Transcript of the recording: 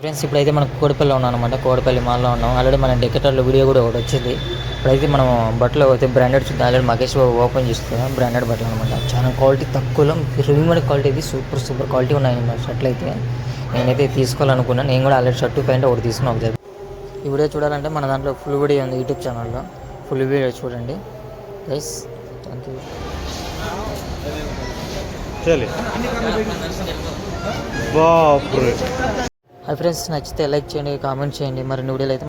Friends ఇప్పుడైతే మనం కోడిపల్లిలో ఉన్నాం అనమాట. కోడిపల్లి మాల్లో ఉన్నాం. ఆల్రెడీ మన డెకటర్లో వీడియో కూడా ఒకటి వచ్చింది. ఇప్పుడైతే మనం బట్టలు అయితే బ్రాండెడ్ చూద్దాం. ఆల్రెడీ మహేష్ బాబు ఓపెన్ చేస్తున్నాం. బ్రాండెడ్ బట్టలు అనమాట. చాలా క్వాలిటీ తక్కువలో రెడీమేడ్ క్వాలిటీ అయితే సూపర్ క్వాలిటీ ఉన్నాయి అన్నమాట. షర్ట్లు అయితే నేనైతే తీసుకోవాలనుకున్నాను. నేను కూడా ఆల్రెడీ షర్టు ప్యాంట్ ఒకటి తీసుకున్నాను. ఒకసారి ఈ వీడియో చూడాలంటే మన దాంట్లో ఫుల్ వీడియో ఉంది యూట్యూబ్ ఛానల్లో. ఫుల్ వీడియో చూడండి guys. Thank you. Hi friends, నచ్చితే లైక్ చేయండి, కామెంట్ చేయండి. మరిన్ని వీడియోలు అయితే